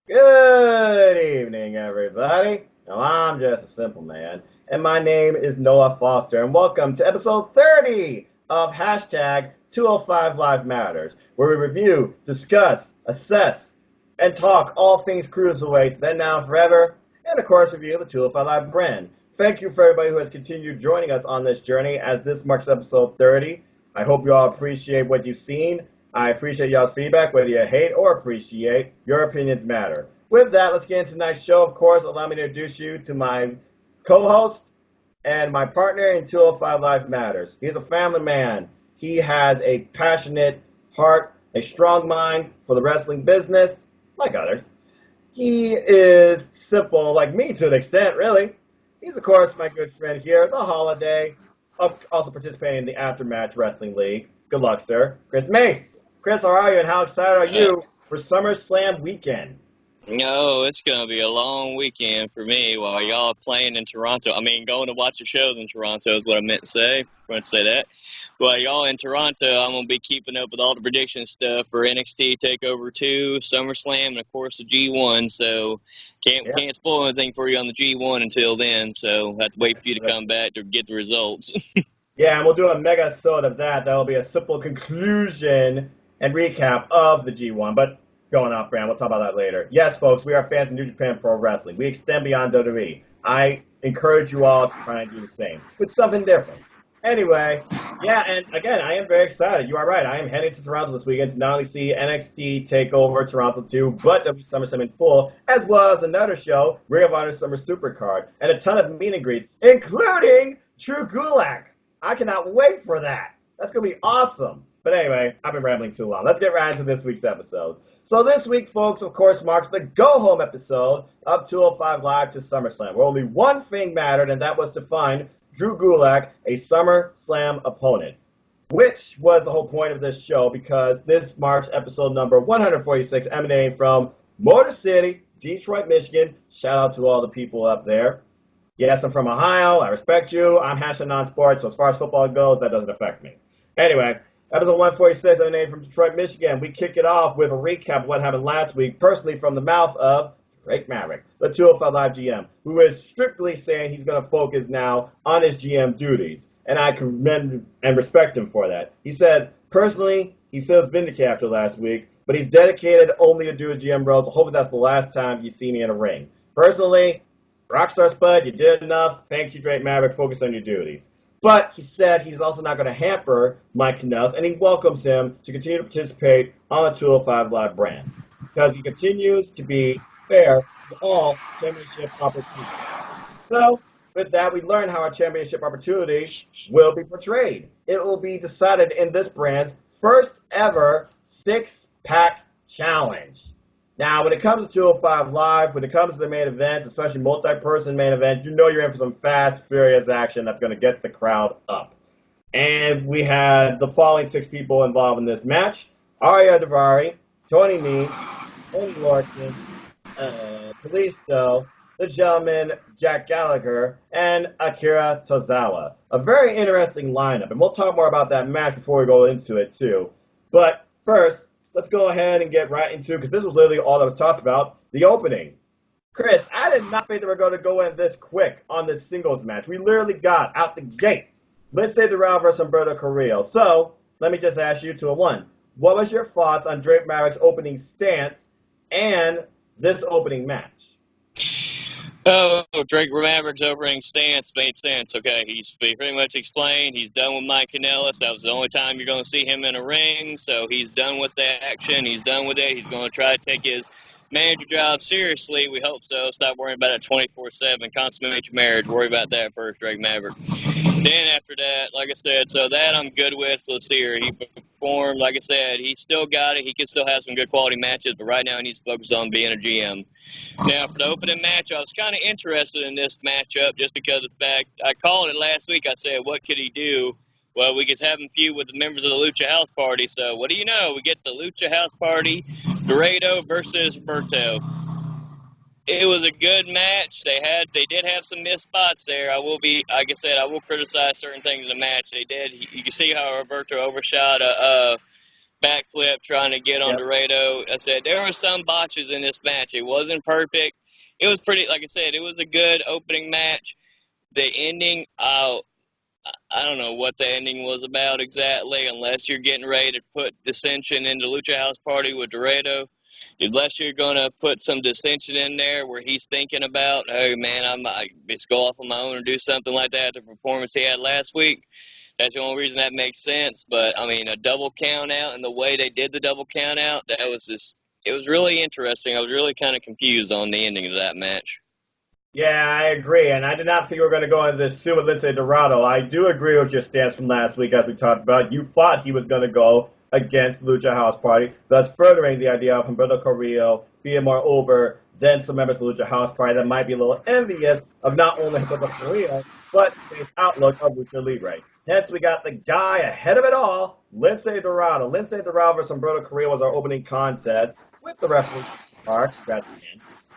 Good evening, everybody. Now, I'm just a simple man, and my name is Noah Foster, and welcome to episode 30 of hashtag 205 Live Matters, where we review, discuss, assess, and talk all things cruiserweights, then now and forever, and of course, review the 205 Live brand. Thank you for everybody who has continued joining us on this journey as this marks episode 30. I hope you all appreciate what you've seen. I appreciate y'all's feedback, whether you hate or appreciate. Your opinions matter. With that, let's get into tonight's show. Of course, allow me to introduce you to my co-host and my partner in 205 Live Matters. He's a family man. He has a passionate heart, a strong mind for the wrestling business, like others. He is simple, like me to an extent, really. He's, of course, my good friend here, the Holiday, also participating in the Aftermatch Wrestling League. Good luck, sir. Chris Mace. Chris, how are you, and how excited are Uh, you for SummerSlam weekend? no, it's going to be a long weekend for me while y'all playing in Toronto. I mean, going to watch the shows in Toronto is what I meant to say. I meant to say that. While y'all in Toronto, I'm going to be keeping up with all the prediction stuff for NXT TakeOver 2, SummerSlam, and of course the G1. So Yeah. can't spoil anything for you on the G1 until then. So I have to wait for you to come back to get the results. Yeah, and we'll do a mega episode of that. That'll be a simple conclusion and recap of the G1. But going off brand, we'll talk about that later. Yes, folks, we are fans of New Japan Pro Wrestling. We extend beyond WWE. I encourage you all to try and do the same with something different. Anyway, yeah, and again, I am very excited. You are right. I am heading to Toronto this weekend to not only see NXT TakeOver Toronto 2, but W SummerSlam in full, as well as another show, Ring of Honor Summer Supercard, and a ton of meet and greets, including Drew Gulak. I cannot wait for that. That's going to be awesome. But anyway, I've been rambling too long. Let's get right into this week's episode. So this week, folks, of course, marks the go-home episode of 205 Live to SummerSlam, where only one thing mattered, and that was to find Drew Gulak a SummerSlam opponent, which was the whole point of this show because this marks episode number 146, emanating from Motor City, Detroit, Michigan. Shout out to all the people up there. Yes, I'm from Ohio. I respect you. I'm hashtag non-sports, so as far as football goes, that doesn't affect me. Anyway, episode 146, emanating from Detroit, Michigan. We kick it off with a recap of what happened last week, personally from the mouth of Drake Maverick, the 205 Live GM, who is strictly saying he's going to focus now on his GM duties. And I commend and respect him for that. He said, personally, he feels vindicated after last week, but he's dedicated only to do a GM role, so hopefully that's the last time you see me in a ring. Personally, Rockstar Spud, you did enough. Thank you, Drake Maverick. Focus on your duties. But he said he's also not going to hamper Mike Kanellis, and he welcomes him to continue to participate on the 205 Live brand because he continues to be fair to all championship opportunities. So, with that, we learn how our championship opportunity will be portrayed. It will be decided in this brand's first ever six-pack challenge. Now, when it comes to 205 Live, when it comes to the main events, especially multi-person main event, you know you're in for some fast, furious action that's going to get the crowd up. And we had the following six people involved in this match: Arya Davari, Tony Nese, Tony Lorcan, Kalisto, the gentleman Jack Gallagher, and Akira Tozawa. A very interesting lineup, and we'll talk more about that match before we go into it too. But first, let's go ahead and get right into, because this was literally all that was talked about, the opening. Chris, I did not think they were going to go in this quick on this singles match. We literally got out the gate Lindsay Dorado versus Humberto Carrillo. So, let me just ask you to a one. What was your thoughts on Drake Maverick's opening stance and this opening match? Oh, Drake Maverick's opening stance made sense. Okay, he's pretty much explained. He's done with Mike Kanellis. That was the only time you're going to see him in a ring. So he's done with that action. He's done with it. He's going to try to take his manager job seriously. We hope so. Stop worrying about it 24/7. Consummate your marriage. Worry about that first, Drake Maverick. Then after that, like I said, so that I'm good with. Let's see here. He performed, like I said, he still got it. He can still have some good quality matches, but right now he needs to focus on being a GM. Now, for the opening match, I was kind of interested in this matchup just because of the fact I called it last week. I said, what could he do? Well, we could have him feud with the members of the Lucha House Party. So, what do you know? We get the Lucha House Party, Dorado versus Berto. It was a good match. They did have some missed spots there. Like I said, I will criticize certain things in the match. They did. You can see how Roberto overshot backflip trying to get on Dorado. I said there were some botches in this match. It wasn't perfect. It was pretty, like I said, it was a good opening match. The ending, I don't know what the ending was about exactly, unless you're getting ready to put dissension into Lucha House Party with Dorado. Unless you're going to put some dissension in there where he's thinking about, hey, man, I just go off on my own and do something like that, the performance he had last week. That's the only reason that makes sense. But, I mean, a double count out and the way they did the double count out, that was just, it was really interesting. I was really kind of confused on the ending of that match. Yeah, I agree, and I did not think we were going to go into this soon with Lince Dorado. I do agree with your stance from last week, as we talked about. You thought he was going to go against Lucha House Party, thus furthering the idea of Humberto Carrillo being more over than some members of Lucha House Party that might be a little envious of not only Humberto Carrillo, but his outlook of Lucha Libre. Hence, we got the guy ahead of it all, Lince Dorado. Lince Dorado versus Humberto Carrillo was our opening contest with the referee, Mark.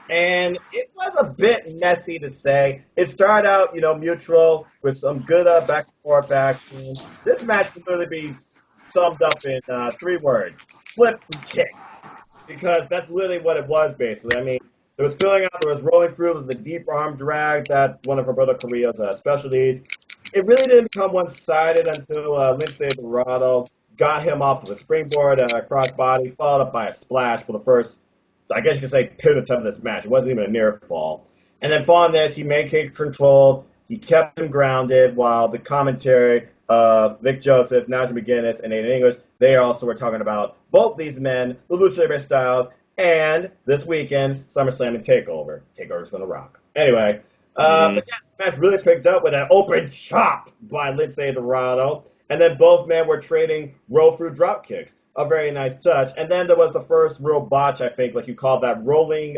And it was a bit messy to say. It started out, mutual with some good back and forth action. This match can really be summed up in 3 words: flip and kick, because that's literally what it was basically. I mean, there was filling out, there was rolling through, there was the deep arm drag, that's one of Humberto Carrillo's specialties. It really didn't become one-sided until Lince Dorado got him off of a springboard crossbody, followed up by a splash for the first, I guess you could say, pivot of this match. It wasn't even a near fall. And then following this, he maintained control. He kept him grounded while the commentary of Vic Joseph, Najee McGuinness, and Aiden English, they also were talking about both these men, the Lucha Libre styles, and this weekend, SummerSlam and TakeOver. TakeOver's going to rock. Anyway, but yeah, the match really picked up with an open chop by Lince Dorado. And then both men were trading roll-through drop kicks. A very nice touch. And then there was the first real botch, I think, like you called that, rolling,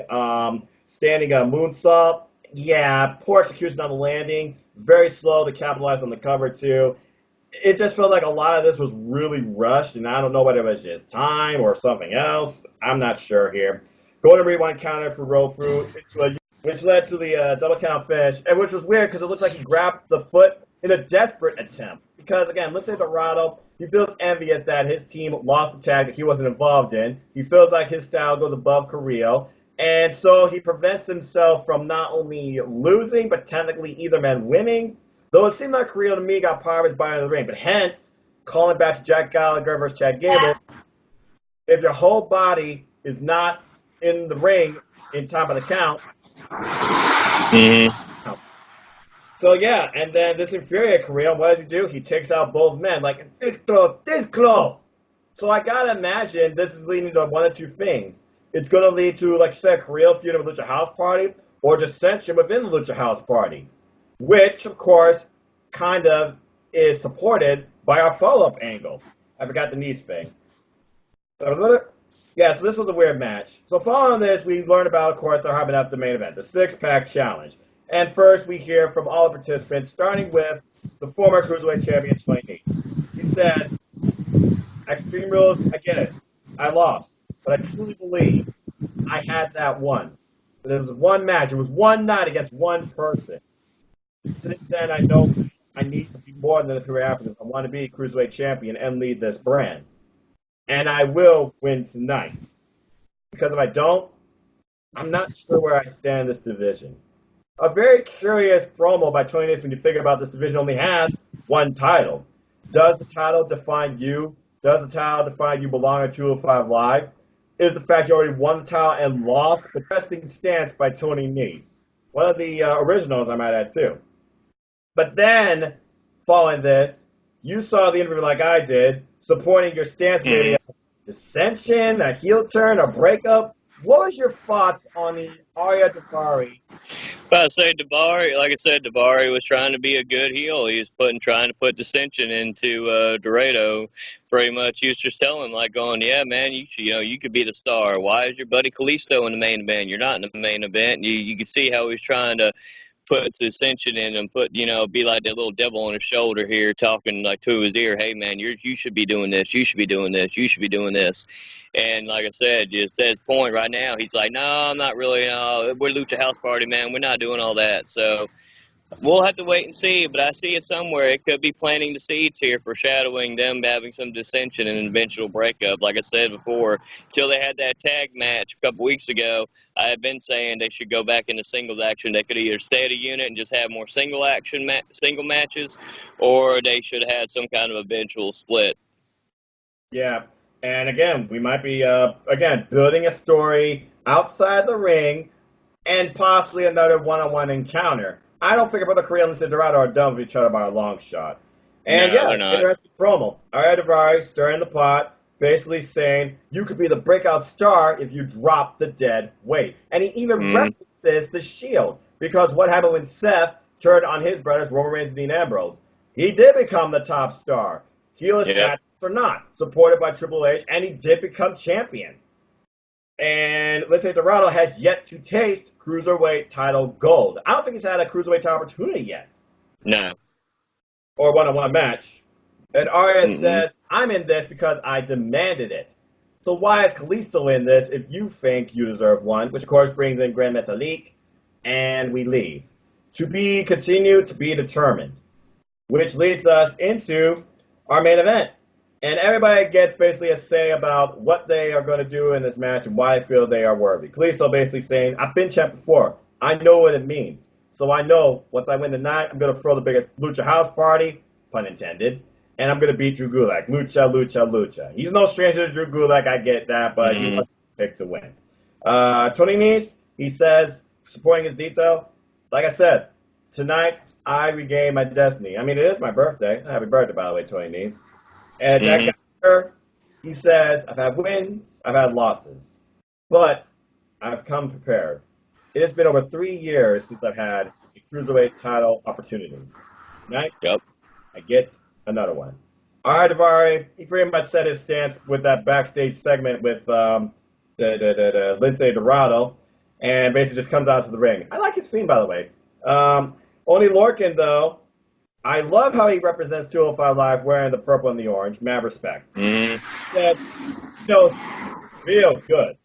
standing moonsault. Yeah, poor execution on the landing. Very slow to capitalize on the cover, too. It just felt like a lot of this was really rushed, and I don't know whether it was just time or something else. I'm not sure here. Going to rewind counter for roll through, which led to the double count finish, and which was weird because it looked like he grabbed the foot in a desperate attempt. Because, again, Lince Dorado, he feels envious that his team lost the tag that he wasn't involved in. He feels like his style goes above Carrillo. And so he prevents himself from not only losing, but technically either man winning. Though it seemed like Carrillo to me got part of his body in the ring. But hence, calling back to Jack Gallagher versus Chad Gable, if your whole body is not in the ring in time of the count, so yeah, and then this infuriated Carrillo. What does he do? He takes out both men, like, this close. So I gotta imagine this is leading to one of two things. It's gonna lead to, like you said, Carrillo feuding with Lucha House Party, or dissension within the Lucha House Party, which, of course, kind of is supported by our follow-up angle. I forgot the niece thing. Yeah, so this was a weird match. So following this, we learned about, of course, they're hyping up the main event, the 6-pack challenge. And first, we hear from all the participants, starting with the former Cruiserweight Champion, Tony. He said, Extreme Rules, I get it. I lost. But I truly believe I had that one. There was one match. It was one night against one person. Since then, I know I need to be more than a career athlete. I want to be Cruiserweight Champion and lead this brand. And I will win tonight. Because if I don't, I'm not sure where I stand in this division. A very curious promo by Tony Nese when you figure about this division only has one title. Does the title define you? Does the title define you belong at 205 Live? Is the fact you already won the title and lost? The testing stance by Tony Nese. One of the originals, I might add, too. But then, following this, you saw the interview like I did, supporting your stance, maybe a dissension, a heel turn, a breakup. What was your thoughts on the Arya Daivari? Well, I say Daivari, like I said, Daivari was trying to be a good heel. He was trying to put dissension into Dorado. Pretty much, he was just telling him, like, going, yeah, man, you could be the star. Why is your buddy Kalisto in the main event? You're not in the main event. You could see how he was trying to put dissension in and be like that little devil on his shoulder here, talking like to his ear, hey man, you should be doing this, you should be doing this, you should be doing this. And like I said, just at that point right now, he's like, no, I'm not really, we're Lucha House Party, man, we're not doing all that. So We'll have to wait and see, but I see it somewhere. It could be planting the seeds here, foreshadowing them having some dissension and an eventual breakup. Like I said before, until they had that tag match a couple weeks ago, I have been saying they should go back into singles action. They could either stay at a unit and just have more single matches, or they should have some kind of eventual split. Yeah, and again, we might be again building a story outside the ring and possibly another one-on-one encounter. I don't think Brother Carrillo and Dorado are done with each other by a long shot. And No, yeah, they're not. interesting promo. Davari stirring the pot, basically saying you could be the breakout star if you drop the dead weight. And he even references the Shield because what happened when Seth turned on his brothers Roman Reigns and Dean Ambrose? He did become the top star, heelish matches or not, supported by Triple H, and he did become champion. And let's say Dorado has yet to taste cruiserweight title gold. I don't think he's had a cruiserweight title opportunity yet. No. Or one-on-one match. And Arya says, I'm in this because I demanded it. So why is Kalisto in this if you think you deserve one? Which, of course, brings in Grand Metalik, and we leave. To be continued, to be determined. Which leads us into our main event. And everybody gets basically a say about what they are going to do in this match and why they feel they are worthy. Kalisto basically saying, I've been champ before. I know what it means. So I know once I win tonight, I'm going to throw the biggest Lucha House party, pun intended, and I'm going to beat Drew Gulak. Lucha, Lucha, Lucha. He's no stranger to Drew Gulak, I get that, but he wants to pick to win. Tony Nese, he says, supporting his detail, like I said, tonight I regain my destiny. I mean, it is my birthday. Happy birthday, by the way, Tony Nese. And Jack Gallagher, he says, I've had wins, I've had losses, but I've come prepared. It has been over 3 years since I've had a cruiserweight title opportunity. Tonight, I get another one. All right, Davari, he pretty much set his stance with that backstage segment with the Lindsay Dorado, and basically just comes out to the ring. I like his theme, by the way. Only Lorcan, though, I love how he represents 205 Live wearing the purple and the orange. Mad respect. That feels real good,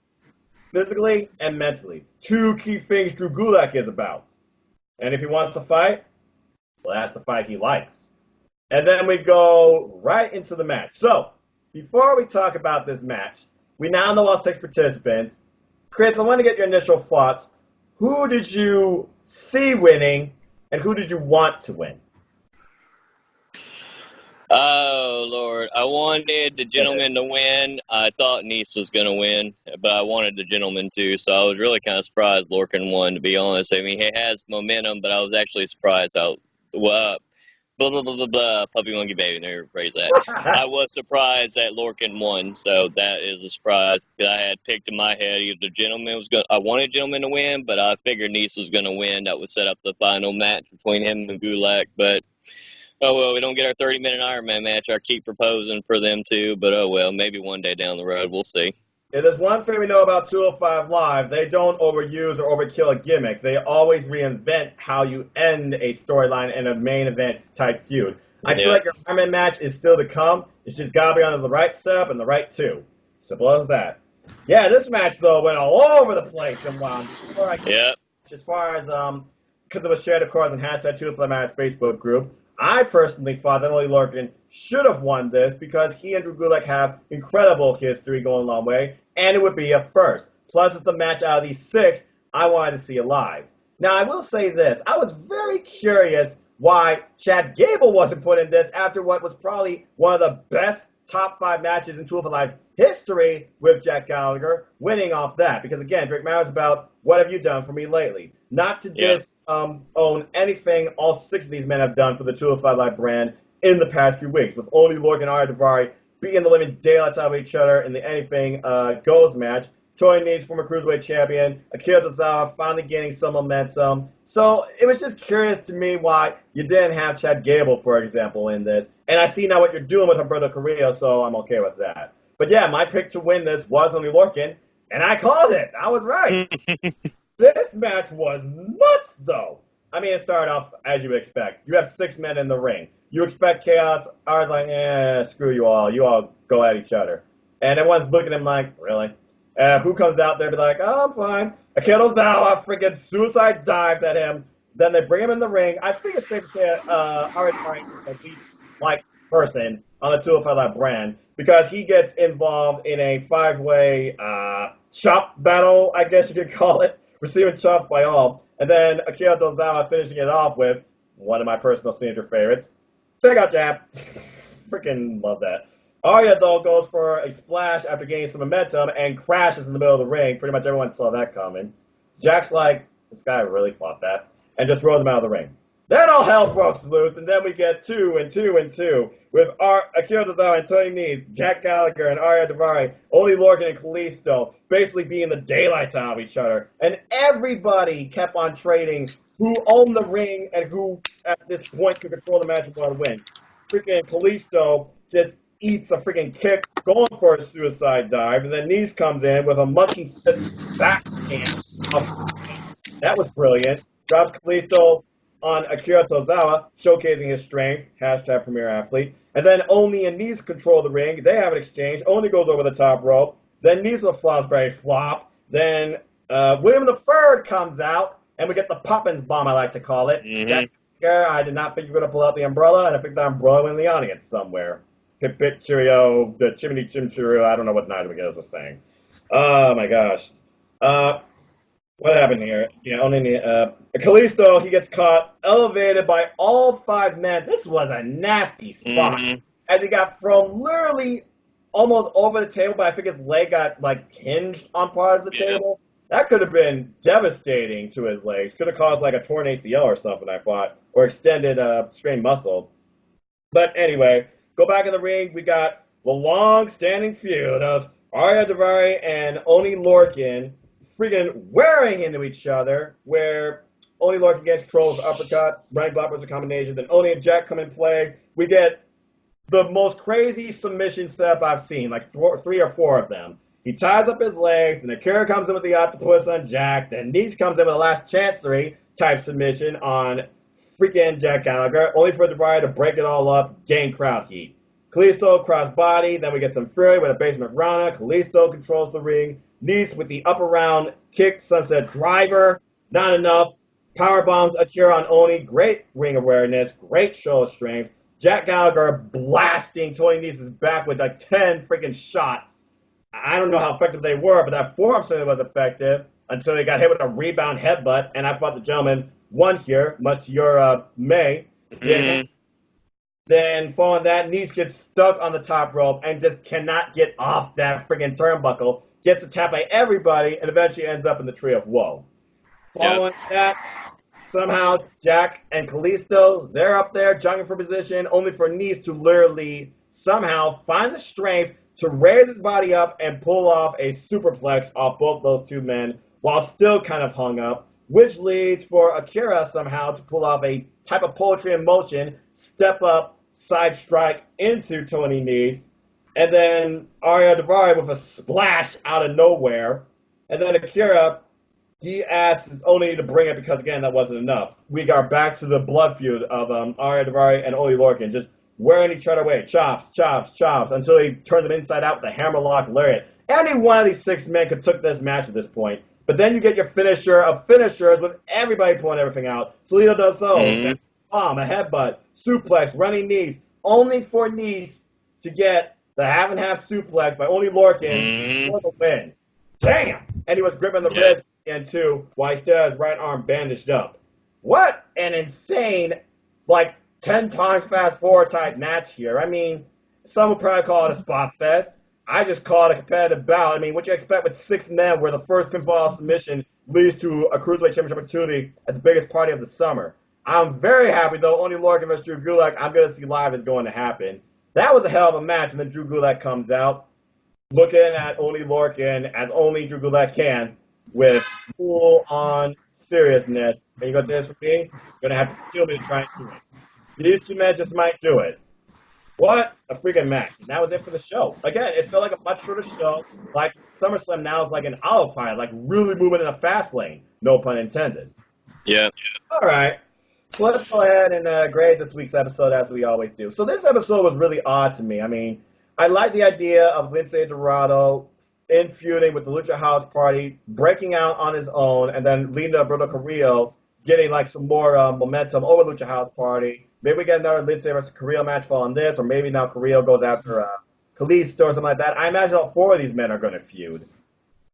physically and mentally. Two key things Drew Gulak is about. And if he wants to fight, well, that's the fight he likes. And then we go right into the match. So, before we talk about this match, we now know all 6 participants. Chris, I want to get your initial thoughts. Who did you see winning, and who did you want to win? Oh, Lord. I wanted the gentleman to win. I thought Nice was going to win, but I wanted the gentleman to, so I was really kind of surprised Lorcan won, to be honest. I mean, he has momentum, but I was actually surprised how, blah, blah, blah, blah, blah, puppy monkey baby, never phrase that. I was surprised that Lorcan won, so that is a surprise. I had picked in my head either the gentleman was going I wanted gentleman to win, but I figured Nice was going to win. That would set up the final match between him and Gulak, but oh, well, we don't get our 30-minute Iron Man match. I keep proposing for them too, but oh, well, maybe one day down the road. We'll see. Yeah, there's one thing we know about 205 Live. They don't overuse or overkill a gimmick. They always reinvent how you end a storyline in a main event type feud. I feel like your Iron Man match is still to come. It's just got to be under the right setup and the right 2. Simple as that. Yeah, this match, though, went all over the place. And as far as, because it was shared, of course, on hashtag 205 Live's Facebook group, I personally thought that only Lorcan should have won this because he and Drew Gulak have incredible history going a long way, and it would be a first. Plus, it's the match out of these 6 I wanted to see alive. Now, I will say this. I was very curious why Chad Gable wasn't put in this after what was probably one of the best top 5 matches in 205 Live history with Jack Gallagher, winning off that. Because, again, Drake Maverick's about what have you done for me lately? Not to just own anything all 6 of these men have done for the 205 Live brand in the past few weeks, with only Lorcan and Arya Davari beating the living daylights out of each other in the Anything Goes match. Tony Nese, former Cruiserweight champion, Akira Tozawa finally gaining some momentum. So it was just curious to me why you didn't have Chad Gable, for example, in this. And I see now what you're doing with Humberto Carrillo, so I'm okay with that. But yeah, my pick to win this was only Lorcan, and I called it. I was right. This match was nuts, though. I mean, it started off as you expect. You have 6 men in the ring. You expect chaos. I was like, screw you all. You all go at each other. And everyone's looking at him like, really? Who comes out there and be like, oh, I'm fine. Akira Tozawa freaking suicide dives at him, Then they bring him in the ring. I think it's safe to say Ari is the least liked person on the 205 brand because he gets involved in a five-way chop battle, I guess you could call it, receiving chops by all. And then Akira Tozawa finishing it off with one of my personal signature favorites, Big out jab. Freaking love that. Arya, though, goes for a splash after gaining some momentum and crashes in the middle of the ring. Pretty much everyone saw that coming. Jack's like, this guy really fought that, and just throws him out of the ring. Then all hell breaks loose, and then we get 2 and 2 and 2 with Akira Tozawa and Tony Nese, Jack Gallagher and Arya Daivari, only Lorcan and Kalisto, basically being the daylights out of each other. And everybody kept on trading who owned the ring and who, at this point, could control the match and want to win. Freaking Kalisto just eats a freaking kick, going for a suicide dive, and then Nese comes in with a monkey fist backhand. That was brilliant. Drops Kalisto on Akira Tozawa, showcasing his strength, hashtag premier athlete. And then Oni and Nese control the ring. They have an exchange. Oni goes over the top rope. Then Nese with a Fosbury flop. Then William III comes out, and we get the Poppins bomb, I like to call it. I did not think you were going to pull out the umbrella, and I think the umbrella went in the audience somewhere. Pip Pip Cheerio, the Chimney Chim Cheerio, I don't know what neither of you guys was saying. Oh my gosh. What happened here? Yeah, only Kalisto, he gets caught, elevated by all 5 men. This was a nasty spot. As he got thrown literally almost over the table, but I think his leg got like hinged on part of the table. That could have been devastating to his legs. Could have caused like a torn ACL or something, I thought, or extended strained muscle. But anyway, go back in the ring. We got the long-standing feud of Arya Daivari and Oni Lorcan freaking wearing into each other, where Oni Lorcan gets controls uppercut, running blockers, a combination. Then Oni and Jack come in play. We get the most crazy submission setup I've seen, like 3 or 4 of them. He ties up his legs, and Akira comes in with the octopus on Jack. Then Nese comes in with a last chancery type submission on freaking Jack Gallagher, only for Daivari to break it all up, gain crowd heat. Kalisto crossbody, then we get some Fury with a basement Rana. Kalisto controls the ring. Nese with the upper round kick, sunset driver, not enough. Power bombs Akira on Oni, great ring awareness, great show of strength. Jack Gallagher blasting Tony Nese's back with like 10 freaking shots. I don't know how effective they were, but that forearm certainly was effective until he got hit with a rebound headbutt, and I thought the gentleman won here, much to your May. Then following that, Nese gets stuck on the top rope and just cannot get off that freaking turnbuckle. Gets attacked by everybody and eventually ends up in the Tree of Woe. Following that, somehow Jack and Kalisto, they're up there jogging for position, only for Nese to literally somehow find the strength to raise his body up and pull off a superplex off both those 2 men while still kind of hung up, which leads for Akira somehow to pull off a type of poetry in motion, step up, side strike into Tony Nese, and then Arya Daivari with a splash out of nowhere, and then Akira, he asks Oni to bring it because, again, that wasn't enough. We got back to the blood feud of Arya Daivari and Oni Lorcan, just wearing each other away, chops, chops, chops, until he turns them inside out with a hammerlock lariat. Any one of these 6 men could took this match at this point. But then you get your finisher of finishers with everybody pulling everything out. Salido does so. Bomb, a headbutt, suplex, running knees, only for Nese to get the half and half suplex by Oni Lorcan for the win. Damn! And he was gripping the wrist again too, while he still has his right arm bandaged up. What an insane, like, 10 times fast forward type match here. I mean, some would probably call it a spot fest. I just call it a competitive bout. I mean, what you expect with 6 men where the first pinfall submission leads to a Cruiserweight Championship opportunity at the biggest party of the summer. I'm very happy, though, Oni Lorcan versus Drew Gulak, I'm going to see live is going to happen. That was a hell of a match, and then Drew Gulak comes out looking at Oni Lorcan as only Drew Gulak can with full-on seriousness. And you go to this for me? You're going to have to kill me to try and do it. These 2 men just might do it. What a freaking match. And that was it for the show. Again, it felt like a much shorter show. Like SummerSlam now is like an autopilot, like really moving in a fast lane. No pun intended. Yeah. All right. So let's go ahead and grade this week's episode as we always do. So this episode was really odd to me. I mean, I like the idea of Lince Dorado in feuding with the Lucha House Party, breaking out on his own, and then leading to Alberto Carrillo getting like some more momentum over Lucha House Party. Maybe we get another Lindsay versus Carrillo match following this, or maybe now Carrillo goes after Kalisto or something like that. I imagine all four of these men are going to feud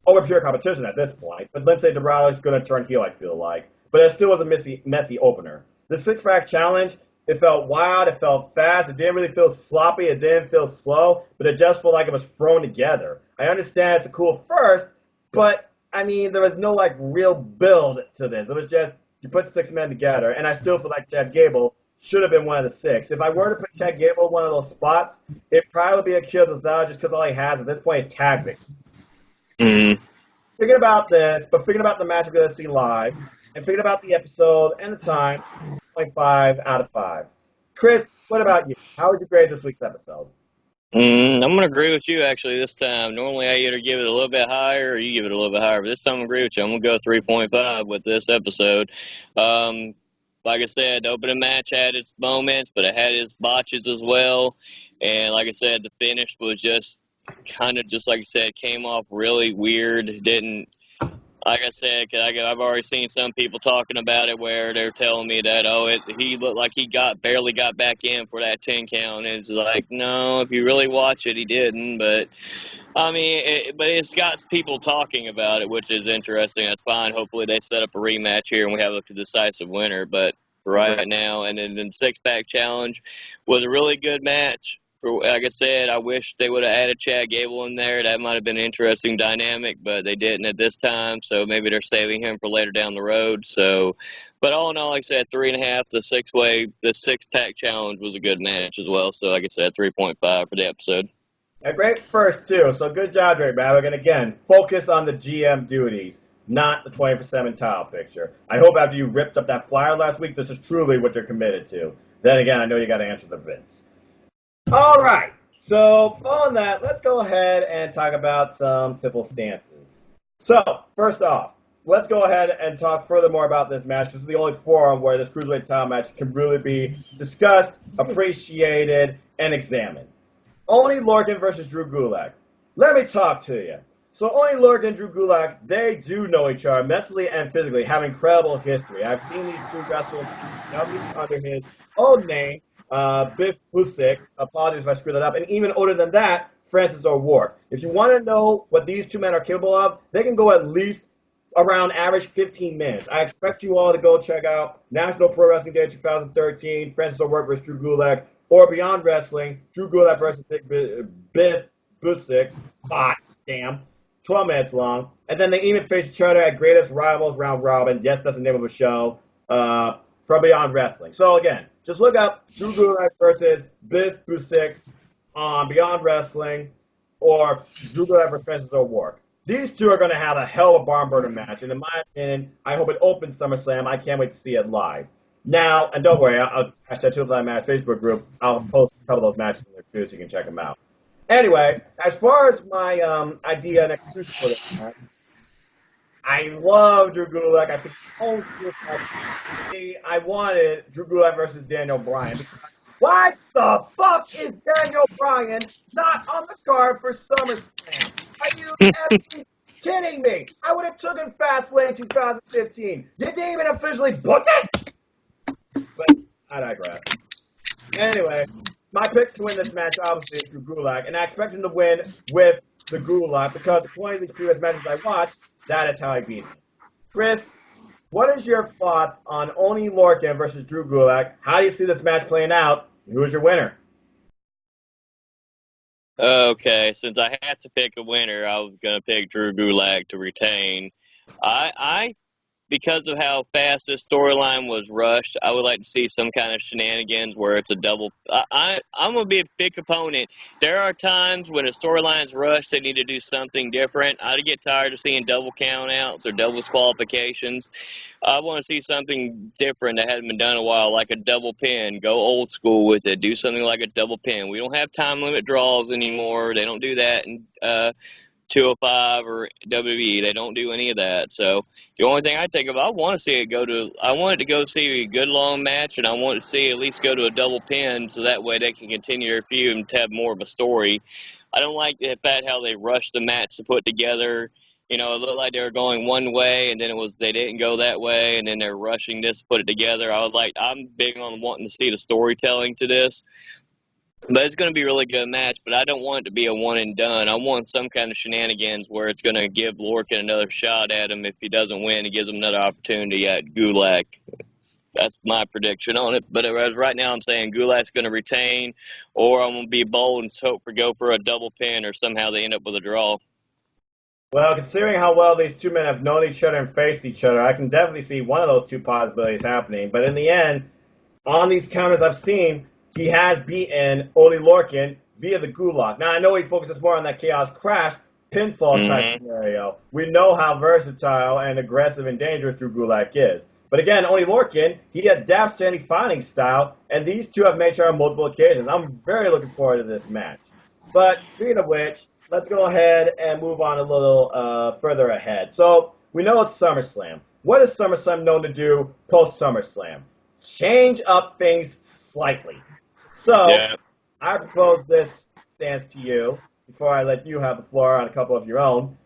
over pure competition at this point. But Lindsay Dorado is going to turn heel, I feel like. But it still was a messy opener. The six-pack challenge, it felt wild, it felt fast, it didn't really feel sloppy, it didn't feel slow, but it just felt like it was thrown together. I understand it's a cool first, but I mean, there was no like real build to this. It was just you put six men together, and I still feel like Chad Gable should have been one of the six. If I were to put Chad Gable in one of those spots, it probably would be Akira Tozawa just because all he has at this point is tag mix. Thinking about this, but thinking about the match we're going to see live, and thinking about the episode and the time, 0.5 out of 5. Chris, what about you? How would you grade this week's episode? I'm going to agree with you, actually, this time. Normally, I either give it a little bit higher or you give it a little bit higher. But this time, I agree with you. I'm going to go 3.5 with this episode. Like I said, the opening match had its moments, but it had its botches as well. And like I said, the finish was just kind of, just like I said, came off really weird. Didn't, like I said, cause I've already seen some people talking about it where they're telling me that, he looked like he barely got back in for that 10 count. And it's like, no, if you really watch it, he didn't. But, I mean, but it's got people talking about it, which is interesting. That's fine. Hopefully they set up a rematch here and we have a decisive winner. But for right now, and then the six-pack challenge was a really good match. Like I said, I wish they would have added Chad Gable in there. That might have been an interesting dynamic, but they didn't at this time. So maybe they're saving him for later down the road. So, but all in all, like I said, 3.5. The six-pack challenge was a good match as well. So, like I said, 3.5 for the episode. A great first, too. So good job, Drake Maverick. And again, focus on the GM duties, not the 24/7 tile picture. I hope after you ripped up that flyer last week, this is truly what you're committed to. Then again, I know you got to answer the Vince. All right. So on that, let's go ahead and talk about some simple stances. So first off, let's go ahead and talk furthermore about this match. This is the only forum where this cruiserweight title match can really be discussed, appreciated, and examined. Only Lorcan versus Drew Gulak. Let me talk to you. So only Lorcan and Drew Gulak, they do know each other mentally and physically, have incredible history. I've seen these two wrestle under his own name, Biff Busick. Apologies if I screwed that up. And even older than that, Francis O'Rourke. If you want to know what these two men are capable of, they can go at least around average 15 minutes. I expect you all to go check out National Pro Wrestling Day 2013, Francis O'Rourke versus Drew Gulak, or Beyond Wrestling, Drew Gulak versus Biff Busick. Damn. 12 minutes long. And then they even face each other at Greatest Rivals Round Robin. Yes, that's the name of the show. From Beyond Wrestling. So again, just look up Drew Gulak versus Biff Busick on Beyond Wrestling or Drew Gulak versus Francis O'Rourke. These two are going to have a hell of a barn burner match. And in my opinion, I hope it opens SummerSlam. I can't wait to see it live. Now, and don't worry, I'll hashtag 205 Match Facebook group. I'll post a couple of those matches in there too so you can check them out. Anyway, as far as my idea and execution for this match, I love Drew Gulak. I think I wanted Drew Gulak versus Daniel Bryan. Why the fuck is Daniel Bryan not on the card for SummerSlam? Are you effing kidding me? I would have taken Fastlane 2015. You didn't even officially book it? But I digress. Anyway, my pick to win this match obviously is Drew Gulak, and I expect him to win with the Gulak because the point of these previous matches I watched, that is how I beat him. Chris, what is your thoughts on Oney Lorcan versus Drew Gulak? How do you see this match playing out? Who is your winner? Okay, since I had to pick a winner, I was going to pick Drew Gulak to retain. I because of how fast this storyline was rushed, I would like to see some kind of shenanigans where it's a double. I'm going to be a big opponent. There are times when a storyline's rushed, they need to do something different. I get tired of seeing double countouts or double qualifications. I want to see something different that hasn't been done in a while, like a double pin. Go old school with it. Do something like a double pin. We don't have time limit draws anymore. They don't do that in 205 or WWE. They don't do any of that. So the only thing I think of, I want it to go see a good long match, and I want to see at least go to a double pin so that way they can continue their feud and have more of a story. I don't like the fact how they rush the match to put together. It looked like they were going one way, and then they didn't go that way, and then they're rushing this to put it together. I'm big on wanting to see the storytelling to this. But it's going to be a really good match, but I don't want it to be a one and done. I want some kind of shenanigans where it's going to give Lorcan another shot at him. If he doesn't win, it gives him another opportunity at Gulak. That's my prediction on it. But as right now, I'm saying Gulak's going to retain, or I'm going to be bold and go for a double pin, or somehow they end up with a draw. Well, considering how well these two men have known each other and faced each other, I can definitely see one of those two possibilities happening. But in the end, on these counters I've seen, he has beaten Oli Lorcan via the Gulak. Now, I know he focuses more on that Chaos Crash pinfall type scenario. We know how versatile and aggressive and dangerous Drew Gulak is. But again, Oli Lorcan, he adapts to any fighting style, and these two have made each other on multiple occasions. I'm very looking forward to this match. But speaking of which, let's go ahead and move on a little further ahead. So we know it's SummerSlam. What is SummerSlam known to do post SummerSlam? Change up things slightly. So Yeah. I propose this stance to you before I let you have the floor on a couple of your own.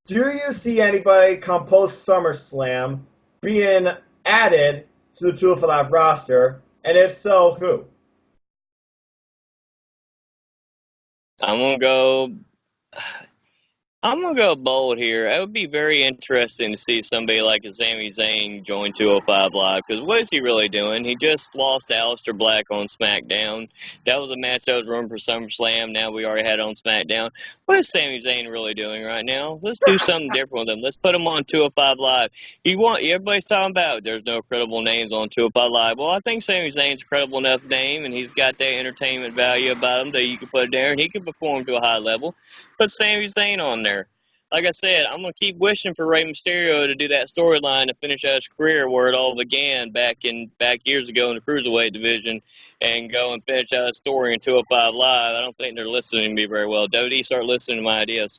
Do you see anybody come post SummerSlam being added to the 205 roster? And if so, who? I'm gonna go bold here. It would be very interesting to see somebody like a Sami Zayn join 205 Live, because what is he really doing? He just lost to Aleister Black on SmackDown. That was a match that was rumored for SummerSlam. Now we already had it on SmackDown. What is Sami Zayn really doing right now? Let's do something different with him. Let's put him on 205 Live. Everybody's talking about there's no credible names on 205 Live. Well, I think Sami Zayn's a credible enough name, and he's got that entertainment value about him that you can put it there, and he can perform to a high level. Put Sami Zayn on there. Like I said, I'm going to keep wishing for Rey Mysterio to do that storyline to finish out his career where it all began back years ago in the Cruiserweight division, and go and finish out his story in 205 Live. I don't think they're listening to me very well. WWE, start listening to my ideas.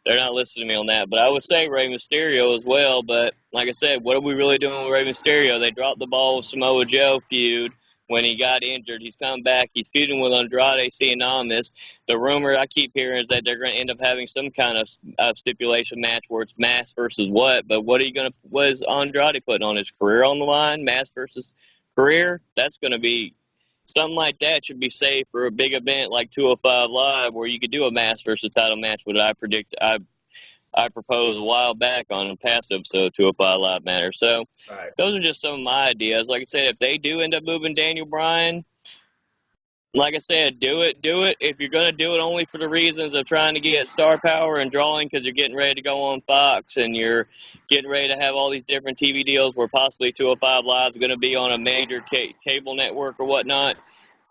They're not listening to me on that. But I would say Rey Mysterio as well. But like I said, what are we really doing with Rey Mysterio? They dropped the ball with Samoa Joe feud when he got injured. He's come back. He's feuding with Andrade Cien. The rumor I keep hearing is that they're going to end up having some kind of stipulation match where it's mass versus what. But what is Andrade putting on his career on the line? Mass versus career? That's going to be something like that. Should be safe for a big event like 205 Live, where you could do a mass versus title match. What I proposed a while back on a past episode of 205 Live Matter. So Those are just some of my ideas. Like I said, if they do end up moving Daniel Bryan, like I said, do it. If you're going to do it only for the reasons of trying to get star power and drawing because you're getting ready to go on Fox and you're getting ready to have all these different TV deals where possibly 205 Live is going to be on a major cable network or whatnot,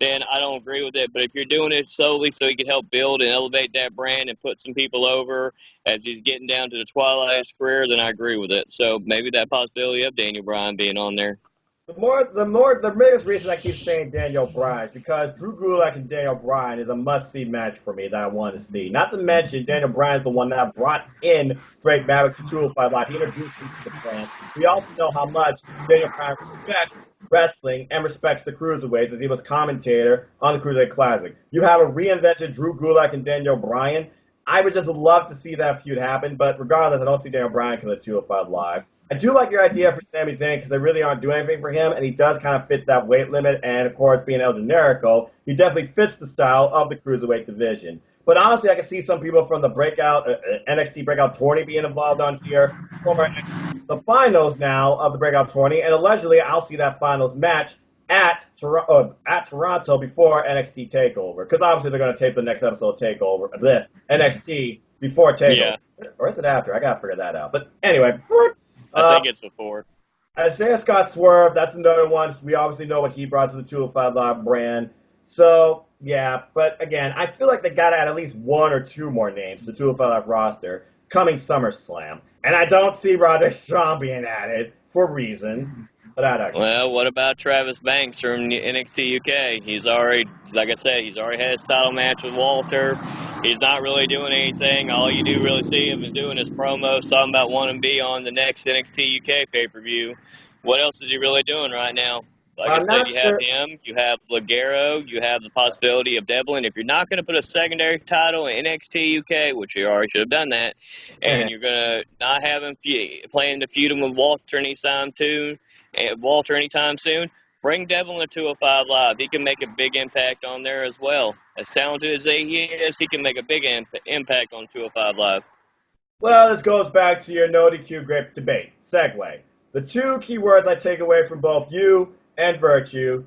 then I don't agree with it. But if you're doing it solely so you can help build and elevate that brand and put some people over as he's getting down to the twilight of his career, then I agree with it. So maybe that possibility of Daniel Bryan being on there. The biggest reason I keep saying Daniel Bryan is because Drew Gulak and Daniel Bryan is a must-see match for me that I want to see. Not to mention, Daniel Bryan is the one that brought in Drake Maverick to 205 Live. He introduced him to the brand. We also know how much Daniel Bryan respects wrestling and respects the Cruiserweights, as he was commentator on the Cruiserweight Classic. You have a reinvented Drew Gulak and Daniel Bryan. I would just love to see that feud happen, but regardless, I don't see Daniel Bryan coming to 205 Live. I do like your idea for Sami Zayn because they really aren't doing anything for him, and he does kind of fit that weight limit. And of course, being El Generico, he definitely fits the style of the Cruiserweight division. But honestly, I can see some people from the NXT Breakout Tourney being involved on here. The finals now of the Breakout Tourney, and allegedly I'll see that finals match at Toronto before NXT Takeover, because obviously they're going to tape the next episode of NXT before Takeover. Yeah. Or is it after? I got to figure that out. But anyway. I think it's before. Isaiah Scott Swerve, that's another one. We obviously know what he brought to the 205 Live brand. So, yeah. But again, I feel like they got to add at least one or two more names to the 205 Live roster coming SummerSlam. And I don't see Roderick Strong being added for reasons. But well, what about Travis Banks from NXT UK? He's already, like I said, he's already had his title match with Walter. He's not really doing anything. All you do really see him is doing his promos, talking about wanting to be on the next NXT UK pay-per-view. What else is he really doing right now? Like I I'm said, not you have sure. him, you have Ligero, you have the possibility of Devlin. If you're not going to put a secondary title in NXT UK, which you already should have done that, and you're going to not have him playing the feud with Walter anytime soon, bring Devlin to 205 Live. He can make a big impact on there as well. As talented as he is, he can make a big impact on 205 Live. Well, this goes back to your no DQ grape debate. Segue. The two key words I take away from both you and Virtue,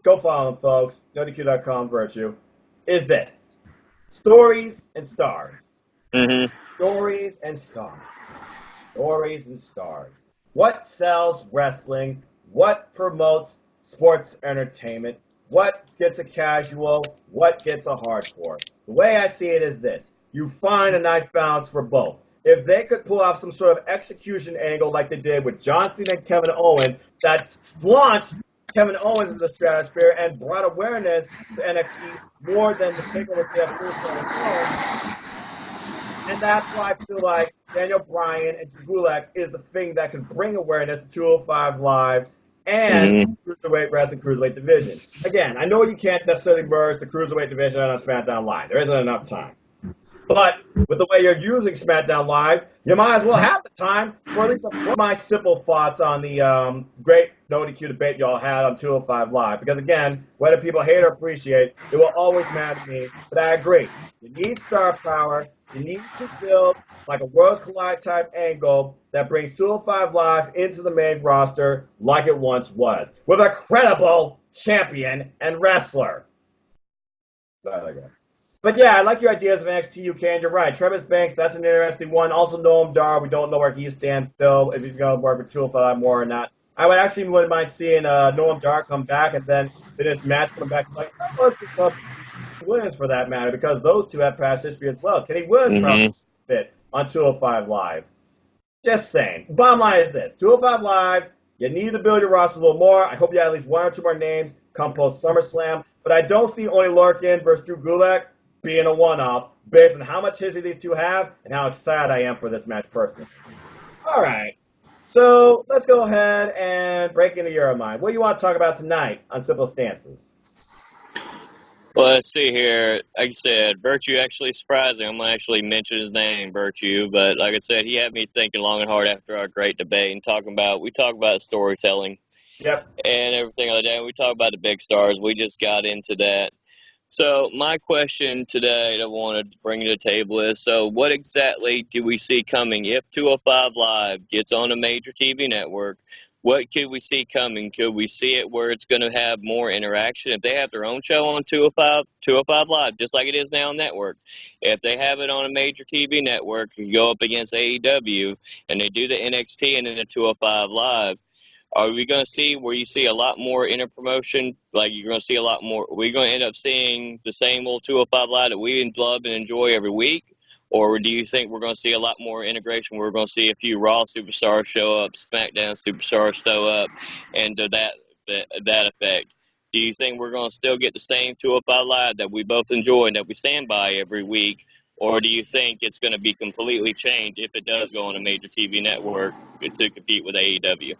go follow them, folks, nodq.com, Virtue, is this. Stories and stars. Mm-hmm. Stories and stars. Stories and stars. What sells wrestling? What promotes sports entertainment? What gets a casual? What gets a hardcore? The way I see it is this. You find a nice balance for both. If they could pull off some sort of execution angle like they did with John Cena and Kevin Owens that launched Kevin Owens into the stratosphere and brought awareness to NXT more than the takeover they have first on its own, and that's why I feel like Daniel Bryan and Gulak is the thing that can bring awareness to 205 Live and Cruiserweight Wrestling Cruiserweight Division. Again, I know you can't necessarily merge the Cruiserweight Division on SmackDown Live. There isn't enough time. But with the way you're using SmackDown Live, you might as well have the time for at least my simple thoughts on the great no DQ debate y'all had on 205 Live. Because again, whether people hate or appreciate, it will always matter to me. But I agree. You need star power. You need to build like a Worlds Collide type angle that brings 205 Live into the main roster like it once was, with a credible champion and wrestler. But yeah, I like your ideas of NXT UK, and you're right. Travis Banks, that's an interesting one. Also, Noam Dar, we don't know where he stands still, if he's going to work with 205 more or not. I wouldn't mind seeing Noam Dar come back and then in this match come back like, let's just love Williams for that matter, because those two have past history as well. Kenny Williams probably fit on 205 Live. Just saying. Bottom line is this: 205 Live, you need to build your roster a little more. I hope you have at least one or two more names come post SummerSlam. But I don't see only Lorcan versus Drew Gulak being a one-off based on how much history these two have and how excited I am for this match personally. All right. So let's go ahead and break into Euromind. What do you want to talk about tonight on Simple Stances? Well, let's see here. Like I said, Virtue actually surprised me. I'm going to actually mention his name, Virtue. But like I said, he had me thinking long and hard after our great debate and we talk about storytelling. Yep. And everything like that. We talk about the big stars. We just got into that. So my question today that I wanted to bring to the table is, so what exactly do we see coming if 205 Live gets on a major TV network? What could we see coming? Could we see it where it's going to have more interaction? If they have their own show on 205 Live, just like it is now on network, if they have it on a major TV network, you go up against AEW, and they do the NXT and then the 205 Live, are we going to see where you see a lot more inter-promotion? Like you're going to see a lot more. Are we going to end up seeing the same old 205 Live that we love and enjoy every week? Or do you think we're going to see a lot more integration? We're going to see a few Raw superstars show up, SmackDown superstars show up, and to that effect. Do you think we're going to still get the same 205 Live that we both enjoy and that we stand by every week? Or do you think it's going to be completely changed if it does go on a major TV network to compete with AEW?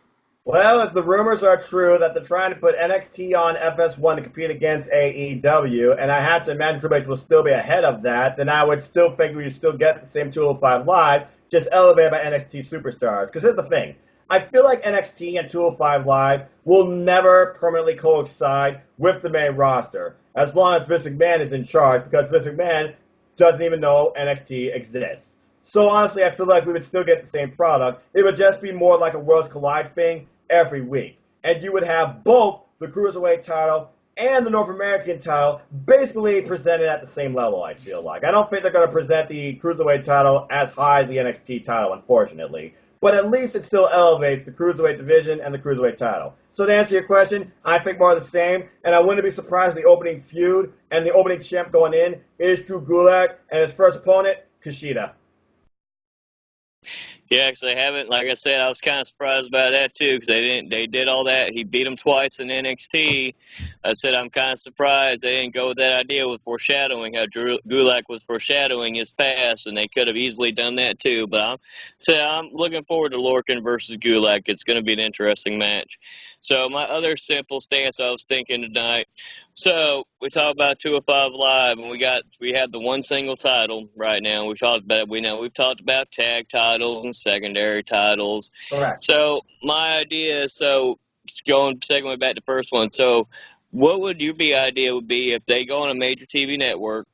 Well, if the rumors are true that they're trying to put NXT on FS1 to compete against AEW, and I have to imagine Triple H will still be ahead of that, then I would still think we still get the same 205 Live, just elevated by NXT superstars. Because here's the thing. I feel like NXT and 205 Live will never permanently coincide with the main roster, as long as Vince McMahon is in charge, because Vince McMahon doesn't even know NXT exists. So honestly, I feel like we would still get the same product. It would just be more like a Worlds Collide thing every week. And you would have both the Cruiserweight title and the North American title basically presented at the same level, I feel like. I don't think they're going to present the Cruiserweight title as high as the NXT title, unfortunately. But at least it still elevates the Cruiserweight division and the Cruiserweight title. So to answer your question, I think more of the same, and I wouldn't be surprised if the opening feud and the opening champ going in is Drew Gulak and his first opponent, Kushida. Yeah, because they haven't. Like I said, I was kind of surprised by that too, because they did all that. He beat him twice in NXT. I said I'm kind of surprised they didn't go with that idea with foreshadowing how Drew Gulak was foreshadowing his past, and they could have easily done that too. But I'm looking forward to Lorcan versus Gulak. It's going to be an interesting match. So my other simple stance I was thinking tonight. So we talk about 205 Live, and we have the one single title right now. We talked about we've talked about tag titles and secondary titles. Correct. So my idea is going segment back to the first one. So what would your idea would be if they go on a major TV network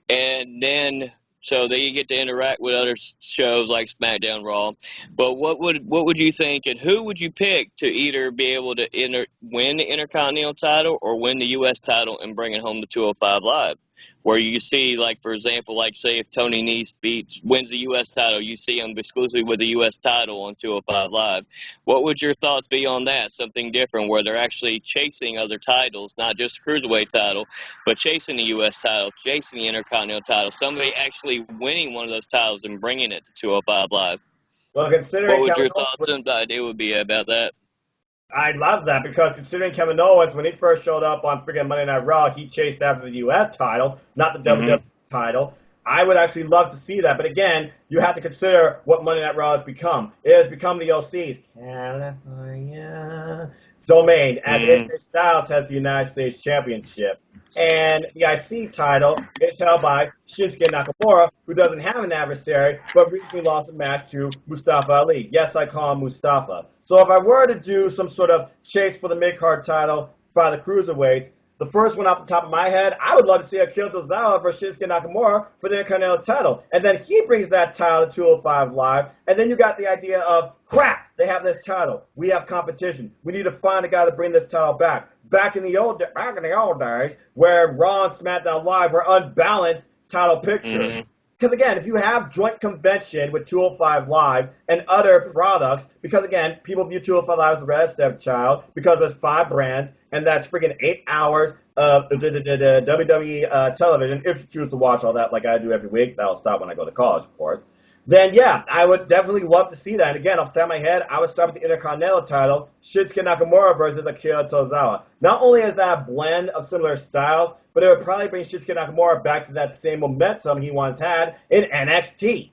and then so they get to interact with other shows like SmackDown, Raw. But what would you think, and who would you pick to either be able to win the Intercontinental title or win the U.S. title and bring it home to 205 Live? Where you see, like, for example, like, say if Tony Nese wins the U.S. title, you see him exclusively with the U.S. title on 205 Live. What would your thoughts be on that? Something different where they're actually chasing other titles, not just Cruiserweight title, but chasing the U.S. title, chasing the Intercontinental title, somebody actually winning one of those titles and bringing it to 205 Live. Well, What considering would Kevin your Owens, thoughts and idea would be about that? I love that because considering Kevin Owens, when he first showed up on freaking Monday Night Raw, he chased after the U.S. title, not the WWE title. I would actually love to see that. But again, you have to consider what Monday Night Raw has become. It has become the OC's California domain, as AJ Styles has the United States Championship. And the IC title is held by Shinsuke Nakamura, who doesn't have an adversary, but recently lost a match to Mustafa Ali. Yes, I call him Mustafa. So if I were to do some sort of chase for the mid-card title by the Cruiserweights, the first one off the top of my head, I would love to see Akira Tozawa versus Shinsuke Nakamura for the Intercontinental title. And then he brings that title to 205 Live. And then you got the idea of, crap, they have this title. We have competition. We need to find a guy to bring this title back. Back in the old days, where Raw and SmackDown Live were unbalanced title pictures. Because, again, if you have joint convention with 205 Live and other products, because, again, people view 205 Live as the red stepchild because there's 5 brands, and that's freaking 8 hours of WWE television, if you choose to watch all that like I do every week. That'll stop when I go to college, of course. Then, yeah, I would definitely love to see that. And, again, off the top of my head, I would start with the Intercontinental title, Shinsuke Nakamura versus Akira Tozawa. Not only is that a blend of similar styles, but it would probably bring Shinsuke Nakamura back to that same momentum he once had in NXT.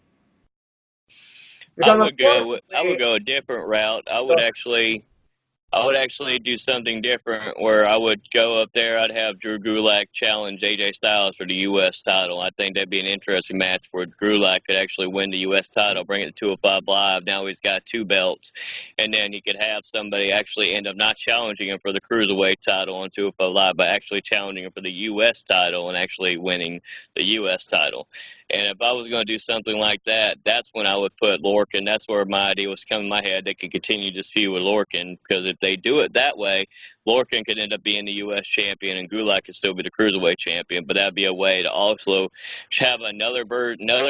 I would go a different route. I would actually do something different where I would go up there. I'd have Drew Gulak challenge AJ Styles for the U.S. title. I think that'd be an interesting match where Gulak could actually win the U.S. title, bring it to 205 Live. Now he's got 2 belts. And then he could have somebody actually end up not challenging him for the Cruiserweight title on 205 Live, but actually challenging him for the U.S. title and actually winning the U.S. title. And if I was going to do something like that, that's when I would put Lorcan. That's where my idea was coming to my head. They could continue this feud with Lorcan, because if they do it that way, Lorcan could end up being the U.S. champion and Gulak could still be the Cruiserweight champion. But that'd be a way to also have another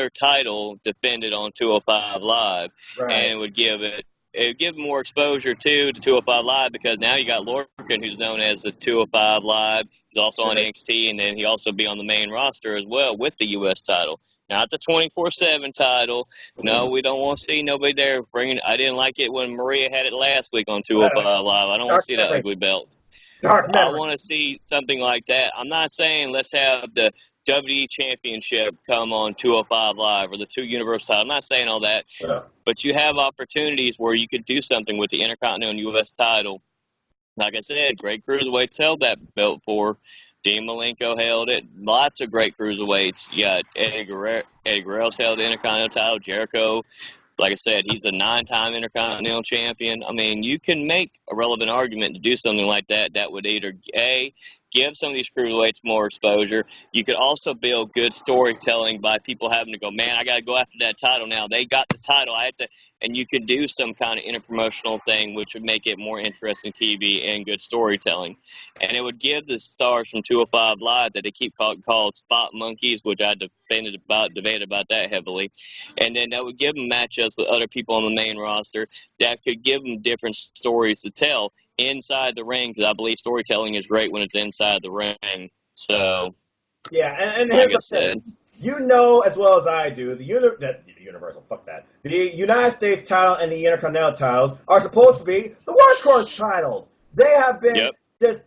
title defended on 205 Live, Right. And it would give more exposure to 205 Live, because now you got Lorcan, who's known as the 205 Live. He's also on NXT, and then he also be on the main roster as well with the U.S. title. Not the 24/7 title. No, we don't want to see nobody there bringing. I didn't like it when Maria had it last week on 205 Live. I don't want to see that ugly belt. I want to see something like that. I'm not saying let's have the WWE Championship come on 205 Live or the 2 Universal title. I'm not saying all that. Yeah. But you have opportunities where you could do something with the Intercontinental U.S. title. Like I said, great cruiserweights held that belt for. Dean Malenko held it. Lots of great cruiserweights. You got Eddie Guerrero's held the Intercontinental title. Jericho, like I said, he's a 9-time Intercontinental champion. I mean, you can make a relevant argument to do something like that. That would either, A, give some of these cruiserweights more exposure. You could also build good storytelling by people having to go, man, I got to go after that title now. They got the title. I have to, and you could do some kind of interpromotional thing, which would make it more interesting TV and good storytelling. And it would give the stars from 205 Live that they keep called spot monkeys, which I debated about that heavily. And then that would give them matchups with other people on the main roster that could give them different stories to tell inside the ring, because I believe storytelling is great when it's inside the ring. So, yeah, and here's the thing. You know as well as I do, the Universal, fuck that. The United States title and the Intercontinental titles are supposed to be the workhorse titles. They have been just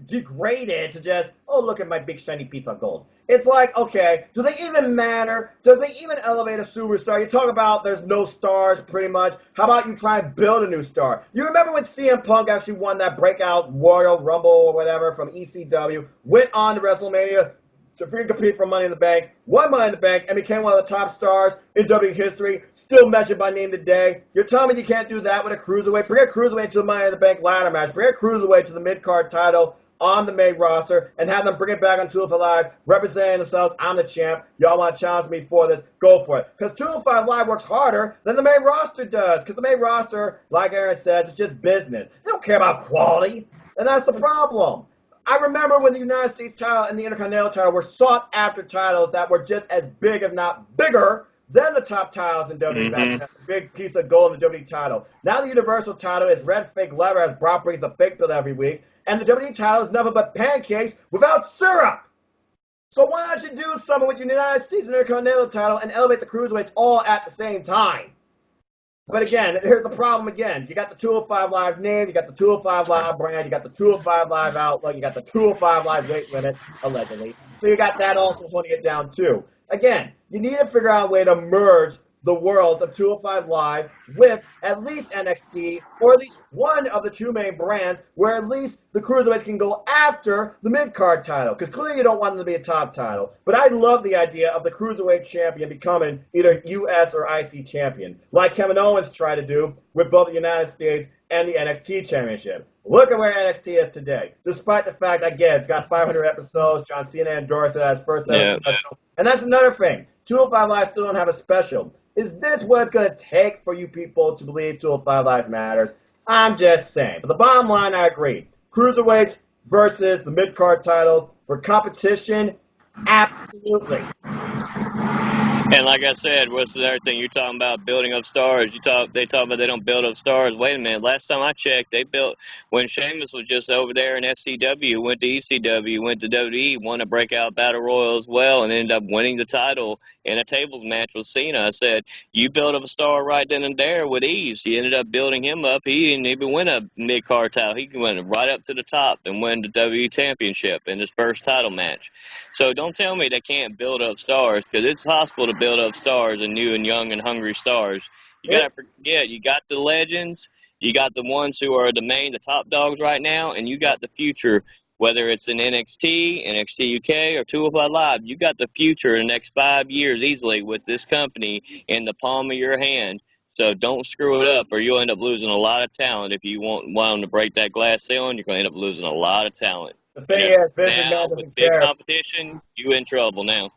degraded to just, oh, look at my big shiny piece of gold. It's like, okay, do they even matter? Does they even elevate a superstar? You talk about there's no stars, pretty much. How about you try and build a new star? You remember when CM Punk actually won that breakout Royal Rumble or whatever from ECW, went on to WrestleMania to compete for Money in the Bank, won Money in the Bank, and became one of the top stars in WWE history, still mentioned by name today. You're telling me you can't do that with a cruiserweight? Bring a cruiserweight to the Money in the Bank ladder match. Bring a cruiserweight to the mid-card title on the main roster and have them bring it back on 205 Live, representing themselves. I'm the champ. Y'all want to challenge me for this? Go for it. Because 205 Live works harder than the main roster does. Because the main roster, like Aaron says, it's just business. They don't care about quality. And that's the problem. I remember when the United States title and the Intercontinental title were sought after titles that were just as big, if not bigger, than the top titles in WWE. Mm-hmm. A big piece of gold in the WWE title. Now the Universal title is red fake leather as Brock brings the fake belt every week. And the WWE title is nothing but pancakes without syrup. So why don't you do something with your United States Intercontinental title and elevate the cruiserweights all at the same time? But again, here's the problem again. You got the 205 Live name, you got the 205 Live brand, you got the 205 Live outlook, you got the 205 Live weight limit, allegedly. So you got that also holding it down too. Again, you need to figure out a way to merge the worlds of 205 Live with at least NXT, or at least one of the two main brands, where at least the cruiserweights can go after the mid-card title, because clearly you don't want them to be a top title. But I love the idea of the cruiserweight champion becoming either U.S. or IC champion, like Kevin Owens tried to do with both the United States and the NXT championship. Look at where NXT is today, despite the fact, again, it's got 500 episodes, John Cena endorsed it as first ever special. And that's another thing. 205 Live still don't have a special. Is this what it's going to take for you people to believe 205 Live matters? I'm just saying. But the bottom line, I agree. Cruiserweights versus the mid-card titles for competition, absolutely. And like I said, what's the other thing? You're talking about building up stars. They talk about they don't build up stars. Wait a minute. Last time I checked, they built when Sheamus was just over there in FCW, went to ECW, went to WWE, won a breakout battle royal as well, and ended up winning the title in a tables match with Cena. I said, you build up a star right then and there with ease. You ended up building him up. He didn't even win a mid-card title. He went right up to the top and win the WWE Championship in his first title match. So don't tell me they can't build up stars, because it's possible to build up stars and new and young and hungry stars. You got to forget, you got the legends, you got the ones who are the top dogs right now, and you got the future, whether it's in NXT, NXT UK, or 205 Live. You got the future in the next 5 years easily with this company in the palm of your hand. So don't screw it up, or you'll end up losing a lot of talent. If you want them to break that glass ceiling, you're going to end up losing a lot of talent. The thing is, Vince McMahon with big competition, you in trouble now.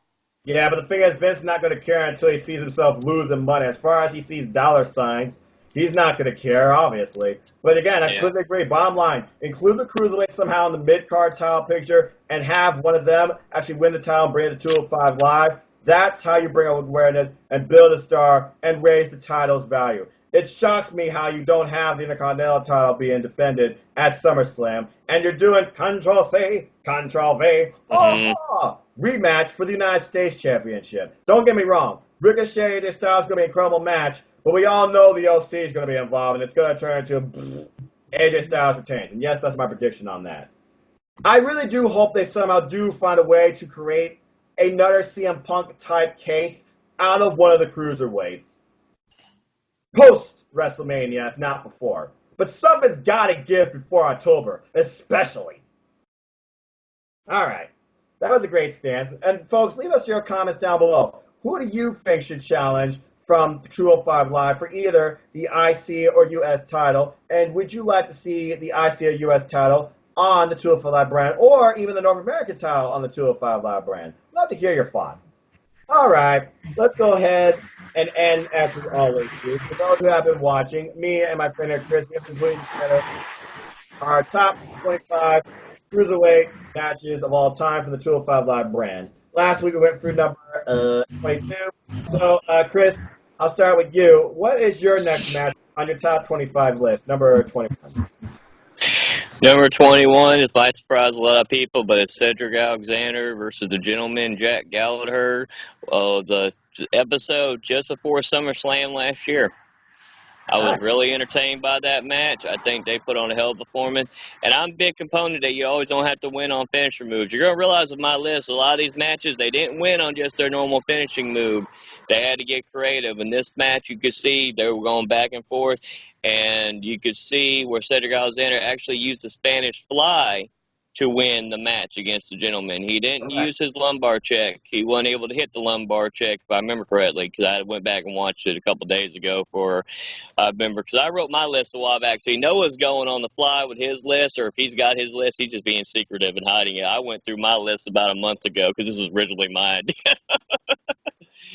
Yeah, but the thing is, Vince is not going to care until he sees himself losing money. As far as he sees dollar signs, he's not going to care, obviously. But again, I completely agree. Bottom line, include the cruiserweight somehow in the mid-card title picture and have one of them actually win the title and bring it to 205 Live. That's how you bring awareness and build a star and raise the title's value. It shocks me how you don't have the Intercontinental title being defended at SummerSlam, and you're doing Control-C, Control-V, rematch for the United States Championship. Don't get me wrong. Ricochet and Styles is going to be an incredible match, but we all know the OC is going to be involved, and it's going to turn into AJ Styles retains. And yes, that's my prediction on that. I really do hope they somehow do find a way to create another CM Punk-type case out of one of the cruiserweights. Post-WrestleMania, if not before. But something's got to give before October, especially. All right. That was a great stance. And, folks, leave us your comments down below. Who do you think should challenge from 205 Live for either the IC or US title? And would you like to see the IC or US title on the 205 Live brand, or even the North American title on the 205 Live brand? Love to hear your thoughts. All right, let's go ahead and end as we always do. For those who have been watching, me and my friend here, Chris, we have been putting together our top 25 cruiserweight matches of all time for the 205 Live brand. Last week we went through number 22. So, Chris, I'll start with you. What is your next match on your top 25 list, number 21? Number 21 is might surprise a lot of people, but it's Cedric Alexander versus the Gentleman Jack Gallagher. The episode just before SummerSlam last year. I was really entertained by that match. I think they put on a hell of a performance. And I'm a big component that you always don't have to win on finisher moves. You're going to realize with my list, a lot of these matches, they didn't win on just their normal finishing move. They had to get creative. In this match, you could see they were going back and forth. And you could see where Cedric Alexander actually used the Spanish fly to win the match against the gentleman. He didn't use his lumbar check. He wasn't able to hit the lumbar check, if I remember correctly, because I went back and watched it a couple days ago I remember, because I wrote my list a while back, so he knows what's going on the fly with his list, or if he's got his list, he's just being secretive and hiding it. I went through my list about a month ago, because this was originally my idea.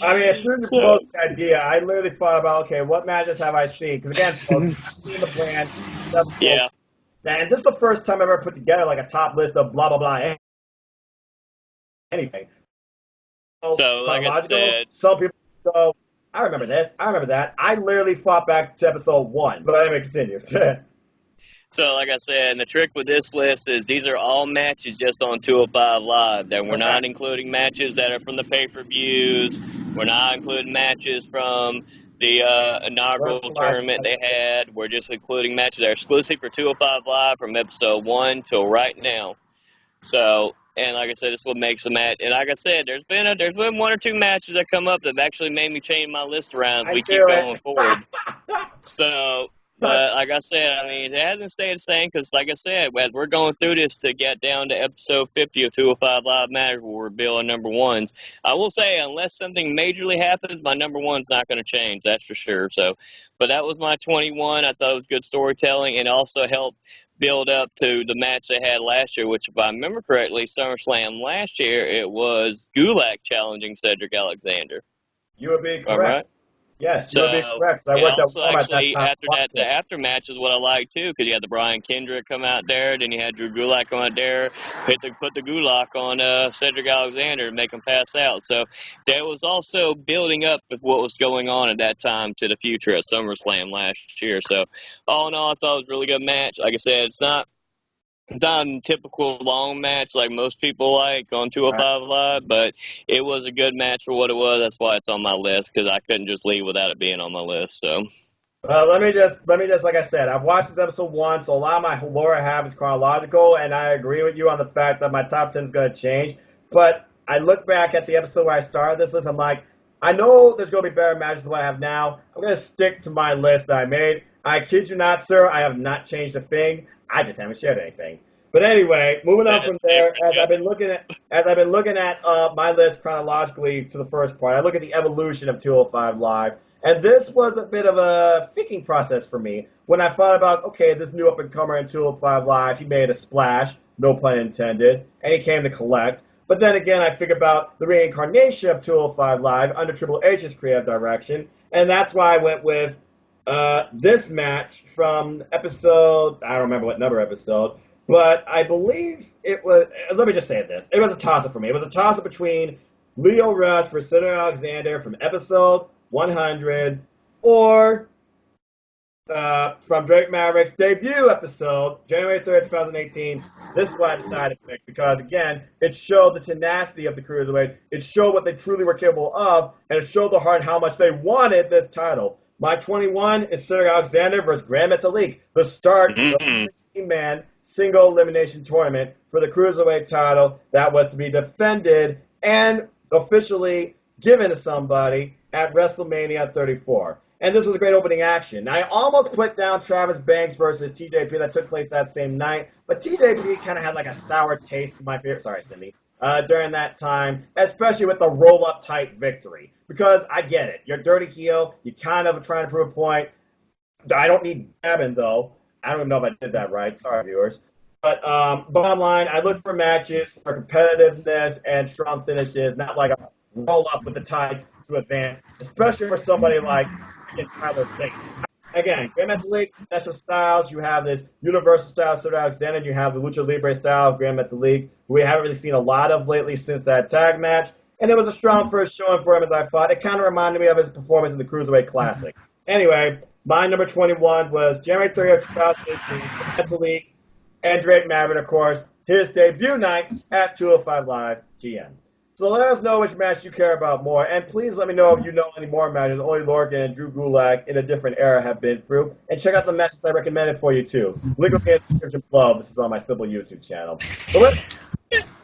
I mean, as soon as you proposed the idea, I literally thought about, okay, what matches have I seen? Because again, folks, I've seen the brand. Yeah. And this is the first time I've ever put together like a top list of blah, blah, blah, anything. So like I said, some people go, I remember this, I remember that. I literally fought back to episode 1, but anyway, continue. So, like I said, and the trick with this list is these are all matches just on 205 Live. That we're not including matches that are from the pay-per-views. We're not including matches from the inaugural tournament they had. We're just including matches that are exclusive for 205 Live from episode 1 till right now. So, and like I said, this is what makes the match. And like I said, there's been 1 or 2 matches that come up that have actually made me change my list around as we keep going forward. So. But like I said, I mean, it hasn't stayed the same because, like I said, as we're going through this to get down to episode 50 of 205 Live Matters, we'll reveal our number ones. I will say, unless something majorly happens, my number one's not going to change. That's for sure. So, but that was my 21. I thought it was good storytelling and also helped build up to the match they had last year, which, if I remember correctly, SummerSlam last year, it was Gulak challenging Cedric Alexander. You would be correct. All right. Yes, you would be correct. I worked also, at actually, that after that, the aftermatch is what I like, too, because you had the Brian Kendrick come out there, then you had Drew Gulak come out there, put the Gulak on Cedric Alexander to make him pass out. So there was also building up with what was going on at that time to the future at SummerSlam last year. So all in all, I thought it was a really good match. Like I said, it's not a typical long match like most people like on 205 Live, but it was a good match for what it was. That's why it's on my list, because I couldn't just leave without it being on my list. So, let me just, like I said, I've watched this episode 1, so a lot of my lore I have is chronological, and I agree with you on the fact that my top 10 is going to change. But I look back at the episode where I started this list, I'm like, I know there's going to be better matches than what I have now. I'm going to stick to my list that I made. I kid you not, sir, I have not changed a thing. I just haven't shared anything. But anyway, moving on from there, as I've been looking at my list chronologically to the first part, I look at the evolution of 205 Live, and this was a bit of a thinking process for me when I thought about, okay, this new up-and-comer in 205 Live, he made a splash, no pun intended, and he came to collect. But then again, I think about the reincarnation of 205 Live under Triple H's creative direction, and that's why I went with this match from episode, I don't remember what number episode, but I believe it was, let me just say this, it was a toss-up for me. It was a toss-up between Lio Rush for Cedric Alexander from episode 100 or from Drake Maverick's debut episode, January 3rd, 2018. This is what I decided to pick because, again, it showed the tenacity of the Cruiserweights. It showed what they truly were capable of, and it showed the heart how much they wanted this title. My 21 is Cedric Alexander versus Grand Metalik, the start of the 16-man single elimination tournament for the Cruiserweight title that was to be defended and officially given to somebody at WrestleMania 34. And this was a great opening action. I almost put down Travis Banks versus TJP that took place that same night, but TJP kind of had like a sour taste in my favorite, sorry, Cindy, during that time, especially with the roll-up type victory. Because I get it. You're a dirty heel. You kind of trying to prove a point. I don't need Gavin, though. I don't even know if I did that right. Sorry, viewers. But bottom line, I look for matches for competitiveness and strong finishes, not like a roll-up with the tides to advance, especially for somebody like Tyler Singh. Again, Grand Metalik, special styles. You have this universal style, Cedric Alexander. You have the Lucha Libre style of Grand Metalik, who we haven't really seen a lot of lately since that tag match. And it was a strong first showing for him, as I thought. It kind of reminded me of his performance in the Cruiserweight Classic. Anyway, my number 21 was January 30th, 2018, Metalik, and Drake Maverick, of course, his debut night at 205 Live GM. So let us know which match you care about more, and please let me know if you know any more matches only Lorcan and Drew Gulak in a different era have been through, and check out the matches I recommended for you too. Link will be in the description below. This is on my simple YouTube channel. So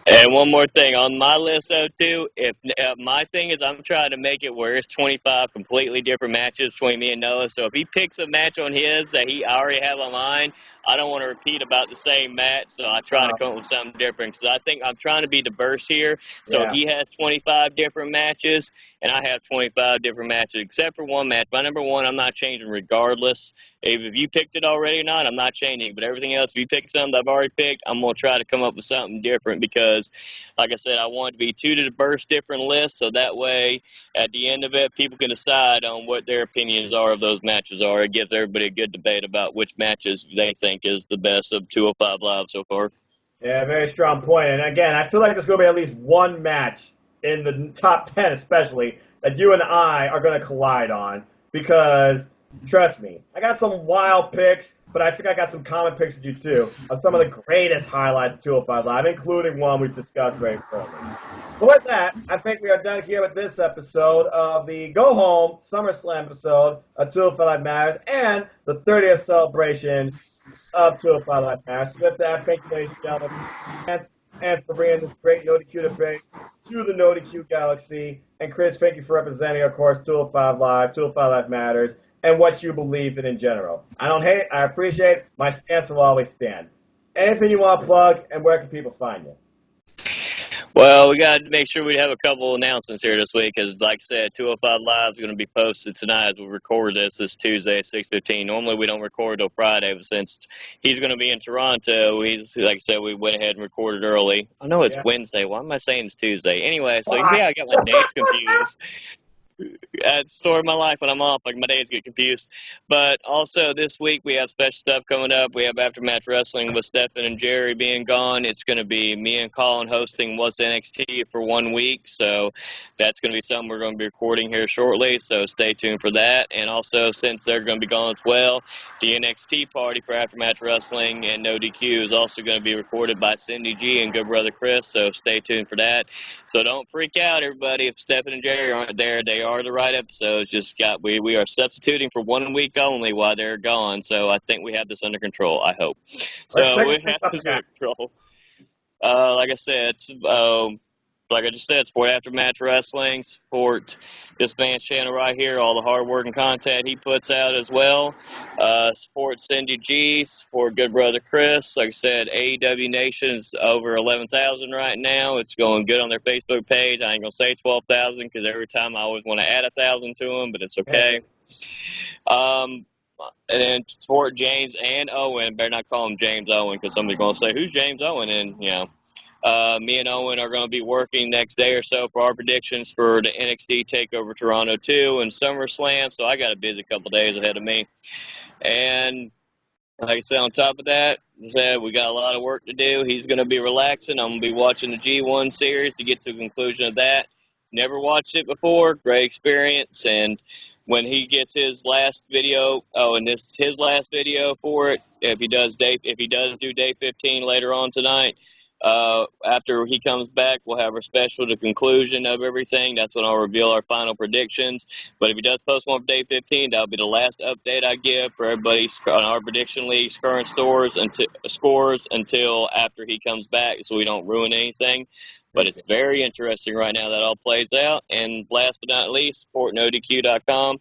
And one more thing on my list, though, too. If my thing is, I'm trying to make it where it's 25 completely different matches between me and Noah. So if he picks a match on his that I already have on mine, I don't want to repeat about the same match. So I try to come up with something different because I think I'm trying to be diverse here. So yeah. he has 25 different matches, and I have 25 different matches, except for one match. My number one, I'm not changing regardless. If you picked it already or not, I'm not changing. But everything else, if you pick something that I've already picked, I'm going to try to come up with something different because, like I said, I want it to be two diverse different lists. So that way, at the end of it, people can decide on what their opinions are of those matches are. It gives everybody a good debate about which matches they think is the best of 205 Live so far. Yeah, very strong point. And again, I feel like there's going to be at least one match in the top 10 especially that you and I are going to collide on because, trust me, I got some wild picks, but I think I got some common picks with you too of some of the greatest highlights of 205 Live, including one we've discussed very thoroughly. But with that, I think we are done here with this episode of the Go Home SummerSlam episode of 205 Live Matters and the 30th celebration of 205 Live Matters. With that, thank you, ladies and gentlemen, and for bringing this great No DQ debate to the No DQ Galaxy. And Chris, thank you for representing, of course, 205 Live, 205 Live Matters, and what you believe in general. I don't hate, I appreciate, my stance will always stand. Anything you want to plug, and where can people find you? Well, we got to make sure we have a couple announcements here this week because, like I said, 205 Live is going to be posted tonight as we record this Tuesday at 6:15. Normally, we don't record till Friday, but since he's going to be in Toronto, like I said, we went ahead and recorded early. I know it's Wednesday. Why am I saying it's Tuesday? Anyway, so you see how I got my dates confused. That's the story of my life when I'm off. Like, my days get confused. But also this week we have special stuff coming up. We have Aftermatch Wrestling with Stephen and Jerry being gone. It's going to be me and Colin hosting What's NXT for 1 week. So that's going to be something we're going to be recording here shortly. So stay tuned for that. And also, since they're going to be gone as well, the NXT party for Aftermatch Wrestling and No DQ is also going to be recorded by Cindy G and Good Brother Chris. So stay tuned for that. So don't freak out, everybody. If Stephen and Jerry aren't there, they are the right episodes. We are substituting for 1 week only while they're gone. So I think we have this under control. I hope. So we have this under control. Like I said, like I just said, support Aftermatch Wrestling, support this man's channel right here, all the hard work and content he puts out as well. Support Cindy G, support Good Brother Chris. Like I said, AEW Nation is over 11,000 right now. It's going good on their Facebook page. I ain't going to say 12,000 because every time I always want to add 1,000 to them, but it's okay. And then support James and Owen. Better not call him James Owen because somebody's going to say, who's James Owen? And, me and Owen are going to be working next day or so for our predictions for the NXT TakeOver Toronto 2 and SummerSlam. So I got a busy couple days ahead of me. And like I said, on top of that, we got a lot of work to do. He's going to be relaxing. I'm going to be watching the G1 series to get to the conclusion of that. Never watched it before. Great experience. And when he gets his last video, and this is his last video for it, if he does do day 15 later on tonight, after he comes back, we'll have our special to conclusion of everything. That's when I'll reveal our final predictions. But if he does post one for day 15, that'll be the last update I give for everybody on our prediction league's current scores until after he comes back, so we don't ruin anything. But it's very interesting right now that all plays out. And last but not least, support NoDQ.com.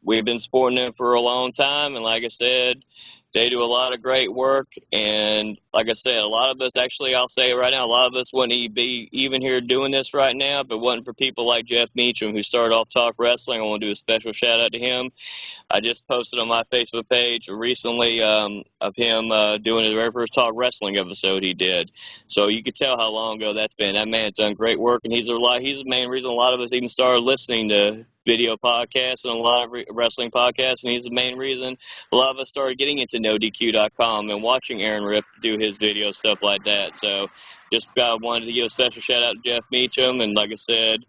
We've been supporting them for a long time, and like I said, they do a lot of great work. And like I said, a lot of us, actually, I'll say it right now, a lot of us wouldn't be even here doing this right now if it wasn't for people like Jeff Meacham, who started off Talk Wrestling. I want to do a special shout out to him. I just posted on my Facebook page recently of him doing his very first Talk Wrestling episode he did. So you can tell how long ago that's been. That man's done great work, and he's the main reason a lot of us even started listening to video podcasts and a lot of wrestling podcasts, and he's the main reason a lot of us started getting into NoDQ.com and watching Aaron Ripp do his video, stuff like that. So just wanted to give a special shout out to Jeff Meacham, and like I said,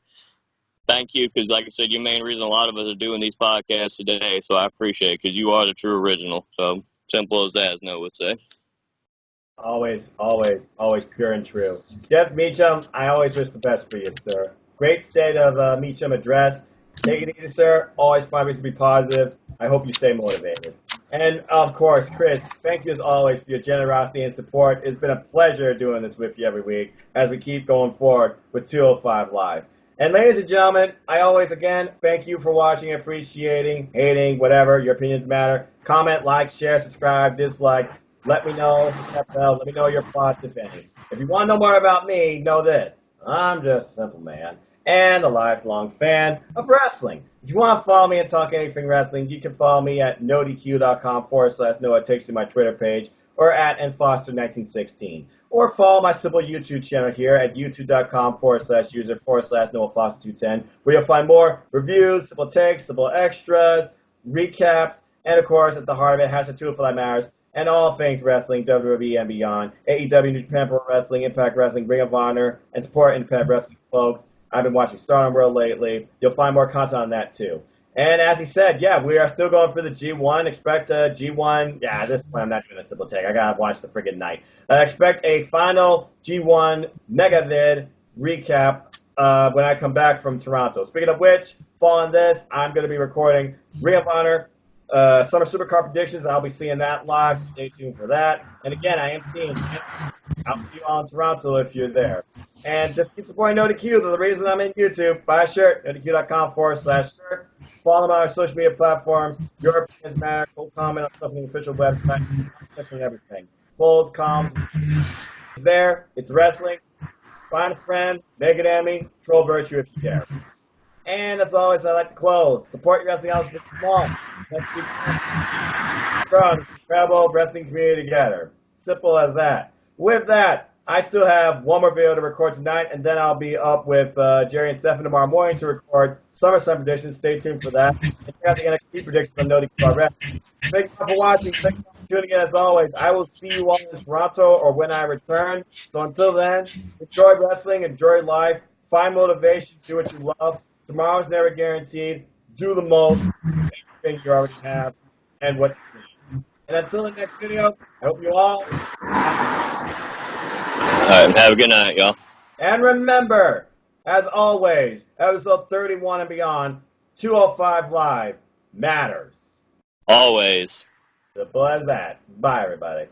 thank you, because like I said, you're the main reason a lot of us are doing these podcasts today, so I appreciate it, because you are the true original. So simple as that, as Noah would say. Always, always, always pure and true. Jeff Meacham, I always wish the best for you, sir. Great state of Meacham address. Take it easy, sir. Always find ways to be positive. I hope you stay motivated. And of course, Chris, thank you as always for your generosity and support. It's been a pleasure doing this with you every week as we keep going forward with 205 Live. And ladies and gentlemen, I always, again, thank you for watching, appreciating, hating, whatever. Your opinions matter. Comment, like, share, subscribe, dislike. Let me know. Hit that bell. Let me know your thoughts, if any. If you want to know more about me, know this. I'm just a simple man and a lifelong fan of wrestling. If you want to follow me and talk anything wrestling, you can follow me at nodq.com/Noah. It takes you to my Twitter page, or at nfoster1916. Or follow my simple YouTube channel here at youtube.com/user/NoahFoster210, where you'll find more reviews, simple takes, simple extras, recaps, and of course, at the heart of it, has to do for that matters, and all things wrestling, WWE and beyond, AEW, New Japan Pro Wrestling, Impact Wrestling, Ring of Honor, and support independent wrestling folks. I've been watching Stardom World lately. You'll find more content on that too. And as he said, yeah, we are still going for the G1. Expect a G1. Yeah, this one I'm not doing a simple take. I gotta watch the friggin' night. Expect a final G1 mega vid recap when I come back from Toronto. Speaking of which, following this, I'm gonna be recording Ring of Honor Summer Supercard predictions. I'll be seeing that live, so stay tuned for that. And again, I am seeing. I'll see you all in Toronto if you're there. And just keep supporting NoDQ. The reason I'm in YouTube. Buy a shirt, nodq.com/shirt. Follow me on our social media platforms. Your opinions matter. Go comment on something on the official website. And everything. Polls, comms. It's there. It's wrestling. Find a friend. Make it Emmy. Troll virtue if you dare. And as always, I like to close. Support your wrestling house this month. Let's keep growing this incredible wrestling community together. Simple as that. With that, I still have one more video to record tonight, and then I'll be up with Jerry and Stefan tomorrow morning to record SummerSlam predictions. Stay tuned for that. And check out the NXT predictions on NoDQ Wrestling. Thank you for watching. Thank you for tuning in as always. I will see you all in Toronto or when I return. So until then, enjoy wrestling, enjoy life, find motivation, do what you love. Tomorrow's never guaranteed. Do the most. Everything you already have and what you need. And until the next video, I hope you all. All right, have a good night, y'all. And remember, as always, episode 31 and beyond, 205 Live matters. Always. Simple as that. Bye, everybody.